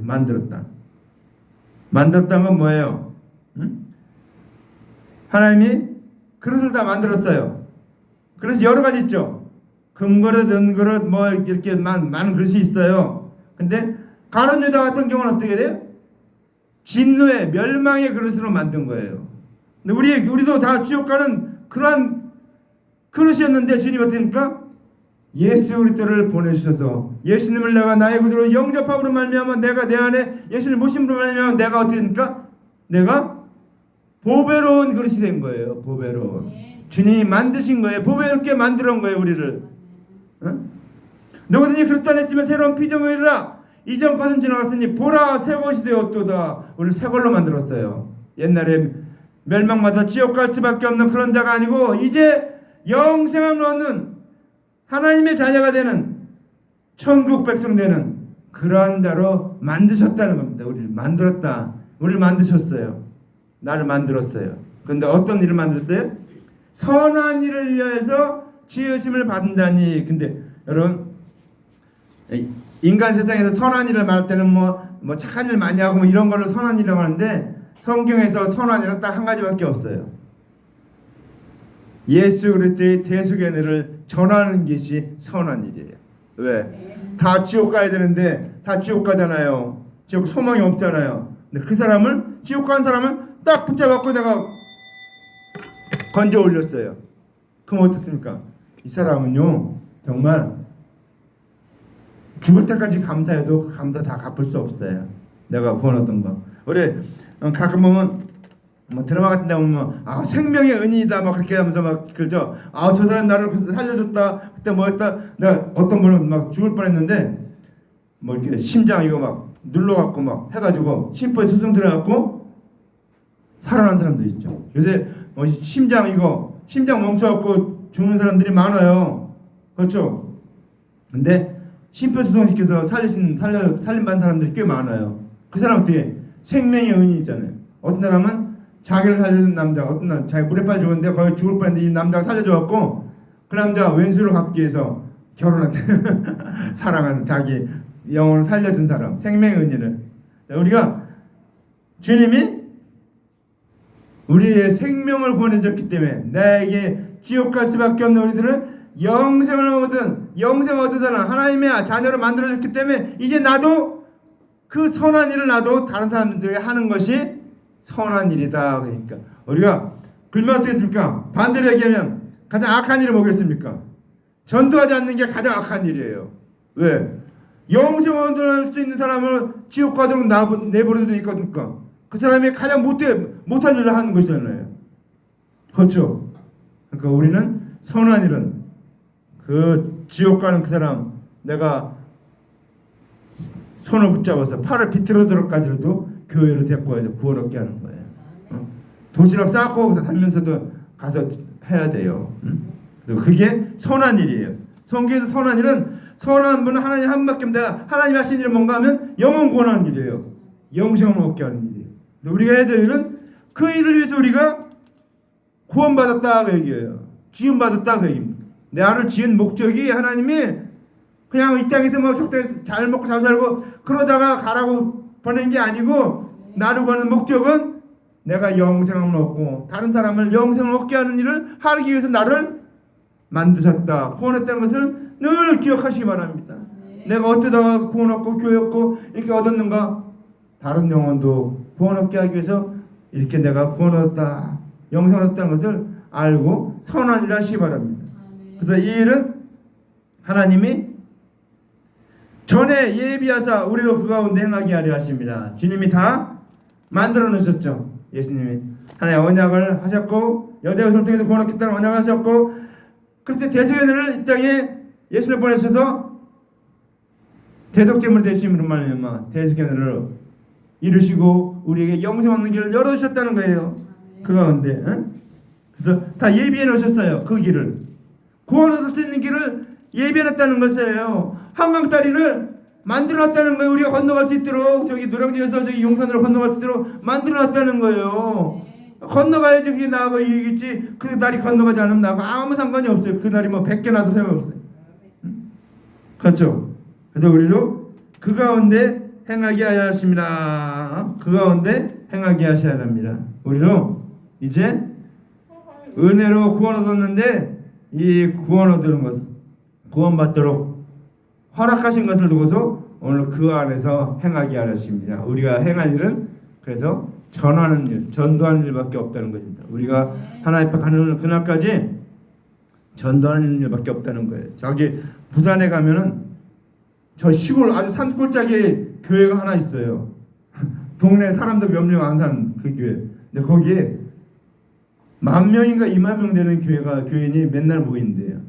만들었다는 건 뭐예요? 하나님이 그릇을 다 만들었어요. 그래서 여러 가지 있죠. 금그릇, 은그릇 뭐 이렇게 많은 그릇이 있어요. 근데 가룟 유다 같은 경우는 어떻게 돼요? 진노의 멸망의 그릇으로 만든 거예요. 근데 우리도 다 지옥 가는 그러한 그릇이었는데 주님이 어떻습니까? 예수 그리스도를 보내주셔서 예수님을 내가 나의 구주로 영접함으로 말미암아 내가 내 안에 예수를 모심으로 말미암아 내가 어떻게 됩니까? 내가 보배로운 그릇이 된 거예요. 보배로운. 주님이 만드신 거예요. 보배롭게 만들어 온 거예요. 우리를. 누구든지 그리스도 안에 있으면 새로운 피조물이라 이전 것은 지나갔으니 보라 새 것이 되었도다. 우리를 새 걸로 만들었어요. 옛날에 멸망마다 지옥 갈 수밖에 없는 그런 자가 아니고 이제 영생을 얻는 하나님의 자녀가 되는 천국 백성 되는 그러한 자로 만드셨다는 겁니다. 우리를 만들었다. 우리를 만드셨어요. 나를 만들었어요. 그런데 어떤 일을 만들었어요? 선한 일을 위하여서 지으심을 받는다니. 근데 여러분 인간 세상에서 선한 일을 말할 때는 뭐 착한 일 많이 하고 뭐 이런 걸로 선한 일이라고 하는데 성경에서 선한 일은 딱 한 가지밖에 없어요. 예수 그리스도의 대속의 은혜를 전하는 것이 선한 일이에요. 왜? 다 지옥 가야 되는데 다 지옥 가잖아요. 지옥 소망이 없잖아요. 근데 그 사람을 지옥 가는 사람을 딱 붙잡아갖고 내가 건져 올렸어요. 그럼 어떻습니까? 이 사람은요 정말 죽을 때까지 감사해도 그 감사 다 갚을 수 없어요. 내가 구원했던 거. 우리 가끔 보면 뭐 드라마 같은 데 보면 생명의 은이다 막 그렇게 하면서 막 그죠. 저 사람 나를 살려줬다. 그때 뭐 했다. 내가 어떤 분은 막 죽을 뻔했는데 뭐 이렇게 심장 이거 막 눌러갖고 막 해가지고 심포에 수정 들어갖고 살아난 사람도 있죠. 요새 뭐 심장 멈춰갖고 죽는 사람들이 많아요. 그렇죠. 근데 심폐소생시켜서 살림받은 사람들이 꽤 많아요. 그 사람 어떻게 생명의 은이 있잖아요. 어떤 사람은 자기를 살려준 남자, 어떤 날 자기 물에 빠져 죽었는데 거의 죽을 뻔했는데 이 남자가 살려줘갖고 그 남자 왼수를 갚기 위해서 결혼한대. 사랑하는 자기 영혼을 살려준 사람, 생명의 은혜를. 우리가 주님이 우리의 생명을 보내줬기 때문에 나에게 지옥 갈 수밖에 없는 우리들은 영생을 얻은 사람, 하나님의 자녀로 만들어졌기 때문에 이제 나도 그 선한 일을 나도 다른 사람들에게 하는 것이 선한 일이다. 그러니까 우리가 그러면 어떻겠습니까? 반대로 얘기하면 가장 악한 일이 뭐겠습니까? 전도하지 않는 게 가장 악한 일이에요. 왜? 영생을 얻을 수 있는 사람을 지옥 가도록 내버려 두니까 그 사람이 가장 못한 일을 하는 것이잖아요. 그렇죠? 그러니까 우리는 선한 일은 그 지옥 가는 그 사람 내가 손을 붙잡아서 팔을 비틀어도록까지라도 교회로 데리고 와서 구원 얻게 하는 거예요. 도시락 싸고 다니면서도 가서 해야 돼요. 그게 선한 일이에요. 성경에서 선한 일은 선한 분은 하나님 한 분밖에 없는데 하나님 하신 일은 뭔가 하면 영원 구원하는 일이에요. 영생을 얻게 하는 일이에요. 우리가 해야 될 일은 그 일을 위해서 우리가 구원받았다 그 얘기예요. 지음받았다 그 얘기입니다. 나를 지은 목적이 하나님이 그냥 이 땅에서 뭐 적당히 잘 먹고 잘 살고 그러다가 가라고 보낸 게 아니고 나를 구하는 목적은 내가 영생을 얻고 다른 사람을 영생을 얻게 하는 일을 하기 위해서 나를 만드셨다. 구원했다는 것을 늘 기억하시기 바랍니다. 내가 어쩌다가 구원 얻고 교회 얻고 이렇게 얻었는가? 다른 영혼도 구원 얻게 하기 위해서 이렇게 내가 구원 얻었다. 영생 얻었다는 것을 알고 선한 일을 하시기 바랍니다. 그래서 이 일은 하나님이 전에 예비하사 우리로 그 가운데 행하게 하려 하십니다. 주님이 다 만들어 놓으셨죠. 예수님이 하나의 언약을 하셨고 여대옷을 통해서 구원하겠다는 언약을 하셨고, 그때 대속연회를 이 땅에 예수를 보내셔서 대속제물 되심으로 말미암아 대속연회를 이루시고 우리에게 영생 얻는 길을 열어주셨다는 거예요. 그 가운데 그래서 다 예비해 놓으셨어요. 그 길을, 구원 얻을 수 있는 길을 예비해 놨다는 것이에요. 한강다리를 만들어 놨다는 거예요. 우리가 건너갈 수 있도록, 저기 노량진에서 저기 용산으로 건너갈 수 있도록 만들어 놨다는 거예요. 건너가야지 그게 나하고 이익이지, 그 날이 건너가지 않으면 나하고 아무 상관이 없어요. 그 날이 뭐 100개 나도 소용없어요. 그렇죠? 그래서 우리로 그 가운데 행하게 하여 하십니다. 그 가운데 행하게 하셔야 합니다. 우리로 이제 은혜로 구원 얻었는데, 이 구원 얻는 것을, 구원받도록 허락하신 것을 두고서 오늘 그 안에서 행하게 하십니다. 우리가 행할 일은 그래서 전하는 일, 전도하는 일밖에 없다는 것입니다. 우리가 하나님 앞에 가는 그날까지 전도하는 일밖에 없다는 거예요. 저기 부산에 가면은 저 시골 아주 산골짜기에 교회가 하나 있어요. 동네 사람들 몇 명 안 사는 그 교회. 근데 거기에 10,000명인가 20,000명 되는 교인이 맨날 모인대요.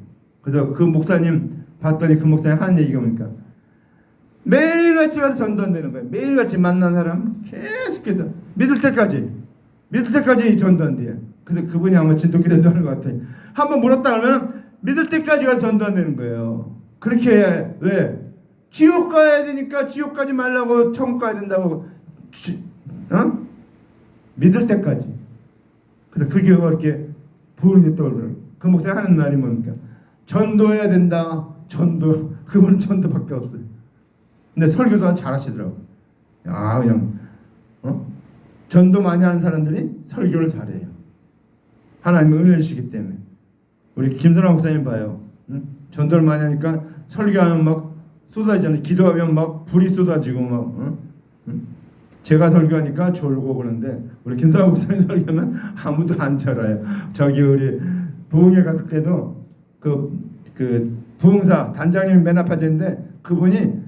그래서 그 목사님 봤더니 그 목사님 하는 얘기가 뭡니까? 매일같이 가서 전도한다는 거예요. 매일같이 만난 사람 계속해서 믿을 때까지 전도한대요. 근데 그분이 아마 진돗개 전도하는 것 같아요. 한번 물었다 그러면 믿을 때까지 가서 전도한다는 거예요. 그렇게 왜? 지옥 가야 되니까 지옥 가지 말라고 천국 가야 된다고 믿을 때까지. 그래서 그 교회가 이렇게 부흥이 떠오르더라고요. 그 목사님 하는 말이 뭡니까? 전도해야 된다. 전도. 그분은 전도밖에 없어요. 근데 설교도 잘하시더라고요. 야, 그냥 전도 많이 하는 사람들이 설교를 잘해요. 하나님의 은혜를 주시기 때문에. 우리 김선아 목사님 봐요. 전도를 많이 하니까 설교하면 막 쏟아지잖아요. 기도하면 막 불이 쏟아지고 막. 제가 설교하니까 졸고 그러는데 우리 김선아 목사님 설교하면 아무도 안 졸아요. 저기 우리 부흥회 갔을 때도 그 부흥사 단장님이 맨 앞에 앉았는데 그분이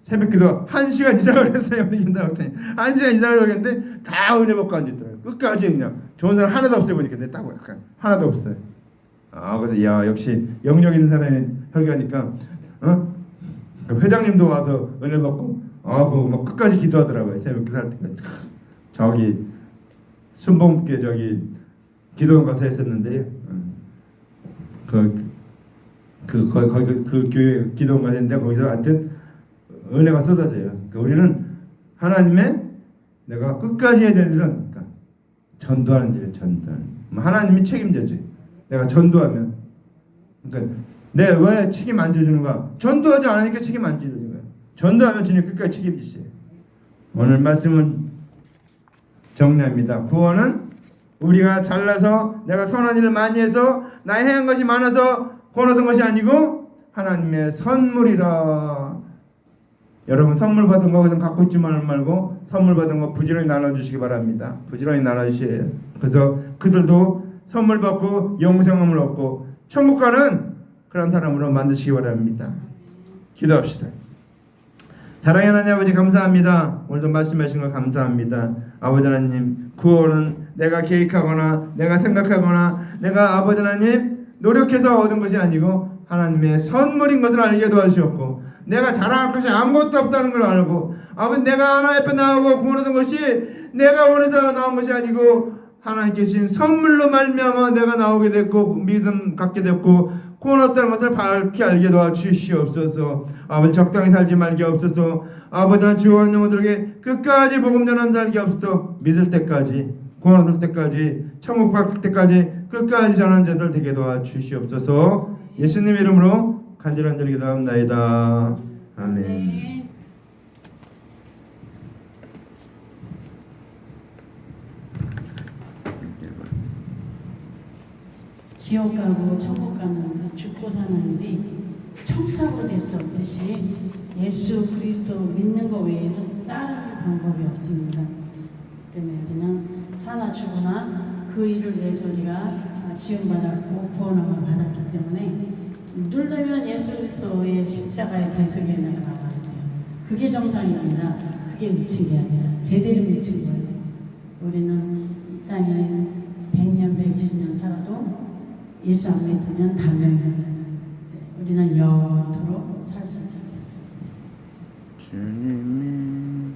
새벽기도 1시간 이상을 했어요. 우리 김선아 목사님 1시간 이상을 했는데 다 은혜 받고 앉아있더라고요. 끝까지 그냥 좋은 사람 하나도 없어요. 보니까 근데 딱 약간 하나도 없어요. 그래서 야, 역시 영역 있는 사람이 설교하니까 그 회장님도 와서 은혜 받고 막 끝까지 기도하더라고요. 새벽기도 할 때까지. 저기 순복음교회 저기 기도원 가서 했었는데요. 거기 그 교회 기도원 가서 했는데 거기서 하여튼 은혜가 쏟아져요. 그러니까 우리는 하나님의 내가 끝까지 해야 될 일은 그러니까 전도하는 일이에요. 전도하는. 하나님이 책임져지. 내가 전도하면 그러니까 내 왜 책임 안 져주는가? 전도하지 않으니까 책임 안 져주는 거야. 전도하면 주님 끝까지 책임지세요. 오늘 말씀은 정리합니다. 구원은 우리가 잘나서 내가 선한 일을 많이 해서 나의 행한 것이 많아서 구원 얻은 것이 아니고 하나님의 선물이라. 여러분 선물 받은 거 그냥 갖고 있지만 말고 선물 받은 거 부지런히 나눠주시기 바랍니다. 부지런히 나눠주세요. 그래서 그들도 선물 받고 영생함을 얻고 천국 가는 그런 사람으로 만드시기 바랍니다. 기도합시다. 사랑의 하나님 아버지 감사합니다. 오늘도 말씀하신 거 감사합니다. 아버지 하나님 구원은 내가 계획하거나 내가 생각하거나 내가 아버지 하나님 노력해서 얻은 것이 아니고 하나님의 선물인 것을 알게 도와주셨고 내가 자랑할 것이 아무것도 없다는 걸 알고 아버지 내가 하나님 앞에 나오고 구원 얻은 것이 내가 원해서 나온 것이 아니고 하나님께 주신 선물로 말미암아 내가 나오게 됐고 믿음 갖게 됐고 구원 얻다는 것을 밝히 알게 도와주시옵소서. 아버지 적당히 살지 말게 없어서 아버지는 주원하는 영혼들에게 끝까지 복음 전하는 살게 없어 믿을 때까지 구원 얻을 때까지 천국 받을 때까지 끝까지 전하는 자들 되게 도와주시옵소서. 예수님 이름으로 간절한 기도합나이다. 아멘. 지옥 가고 천국 가는 죽고 사는 일이 청탁으로 될 수 없듯이 예수 그리스도 믿는 것 외에는 다른 방법이 없습니다. 때문에 우리는 사나 죽으나 그 일을 위해서 우리가 지원받았고 구원함을 받았기 때문에 누르면 예수 그리스도의 십자가의 대속의 은혜가 나와요. 그게 정상이 아니라 그게 미친 게 아니라 제대로 미친 거예요. 우리는 이 땅에 100년, 120년 살아도 예수 안 믿으면 단명입니다. 우리는 영원토록 살 수 있습니다. 주님이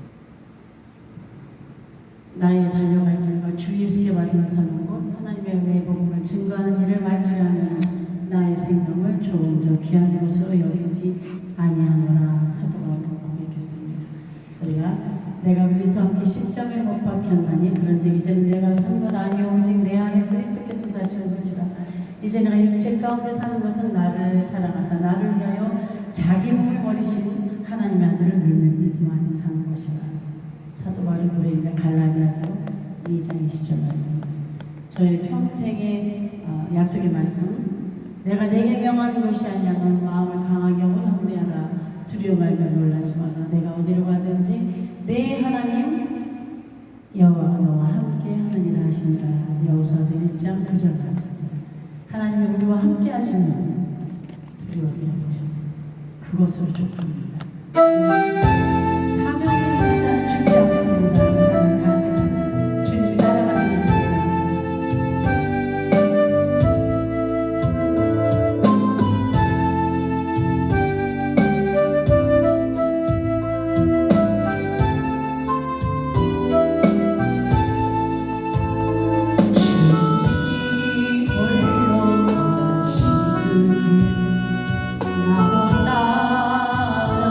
나의 달려갈 길과 주 예수께 받은 사명과 하나님의 은혜의 복음을 증거하는 일을 마치려는 나의 생명을 조금 더 귀한 것으로 여기지 아니하노라. 사도 바울은 고백했습니다. 우리가 내가 그리스도와 함께 십자가에 못 박혔나니 그런즉 이제는 내가 사는 것 아니요 오직 내 안에 그리스도께서 사시는 것이라. 이제 내가 육체 가운데 사는 것은 나를 사랑하사 나를 위하여 자기 몸을 버리신 하나님의 아들을 믿는 믿음 안에 사는 것이라. 사도 바울의 고백입니다. 갈라디아서 2장 20절 말씀입니다. 저의 평생의 약속의 말씀, 내가 내게 명한 것이 아니냐. 넌 마음을 강하게 하고 담대하라. 두려워 말며 놀라지 마라. 내가 어디로 가든지 내 하나님 여호와가 너와 함께 하느니라 하시니라. 여호사서 1장 9절 말씀입니다. 하나님이 우리와 함께 하시는 두려워할 게 없죠. 그것으로 족합니다. 사명을 가진 자는 죽지 않습니다. 이 사람 다 때까지 주님 따라가는 겁니다. 주님이 올라가시는 길 나도 따라가리.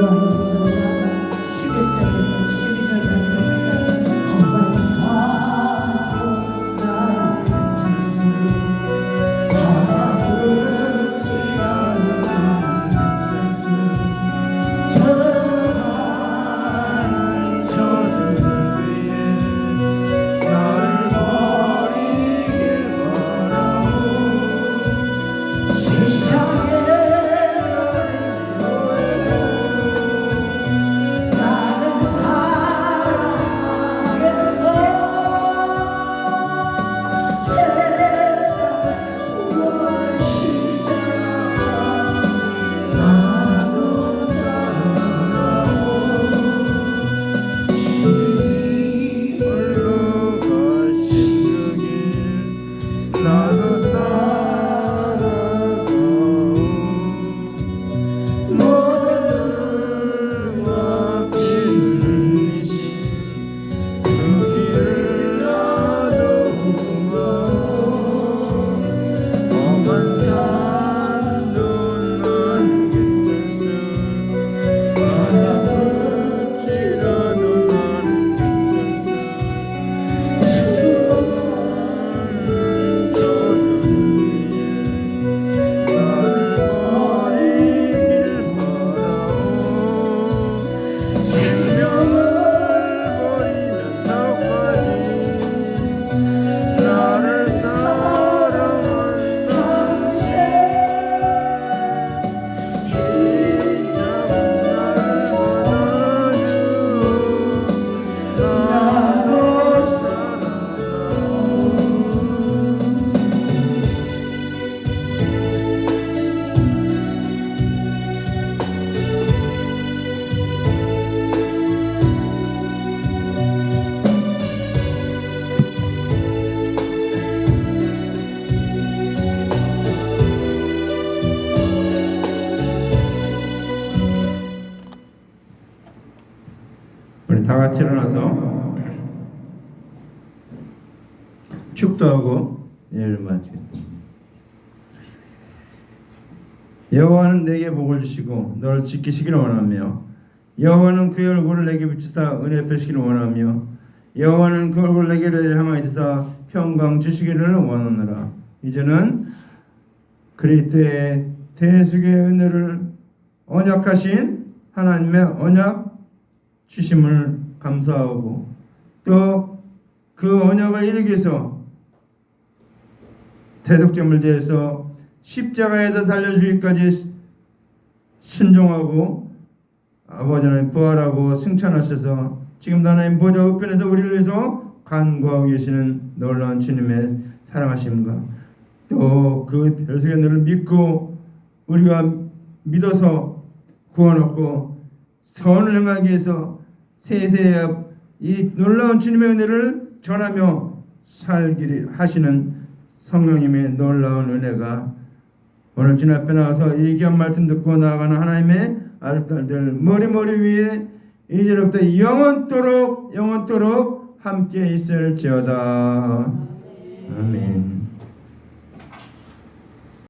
기도하겠습니다. 11절에서 12절 말씀입니다. 험한 산도 나를 지수 아버지 않는 자수 저는 저들을 위해 나를 버리길 바라오. 세상에 나는 사랑했어. 세상 무엇이자 나도 홀로 가신 그 길 나도 따라가오. 너를 맡기듯이 그 길을 나도 가오. 험한 산도 난 괜찮소. 바다끝이라도 난 우리 다 같이 일어나서 축도하고 예를 마치겠습니다. 여호와는 내게 복을 주시고 너를 지키시기를 원하며 여호와는 그의 얼굴을 내게 비추사 은혜 베시기를 원하며 여호와는 그 얼굴을 내게 향하여 드사 평강 주시기를 원하노라. 이제는 그리스도의 대속의 은혜를 언약하신 하나님의 언약 주심을 감사하고 또 그 언약을 이루기 위해서 대속점을 대해서 십자가에서 달려주기까지 순종하고 아버지 하나님 부활하고 승천하셔서 지금 하나님 보좌 우편에서 우리를 위해서 간구하고 계시는 놀라운 주님의 사랑하심과 또 그 대속의 은혜를 믿고 우리가 믿어서 구원 얻고 선을 행하기 위해서 세세에 이 놀라운 주님의 은혜를 전하며 살기를 하시는 성령님의 놀라운 은혜가 오늘 주님 앞에 나와서 이 귀한 말씀 듣고 나아가는 하나님의 아들들 머리 위에 이제부터 영원토록 함께 있을지어다. 아멘.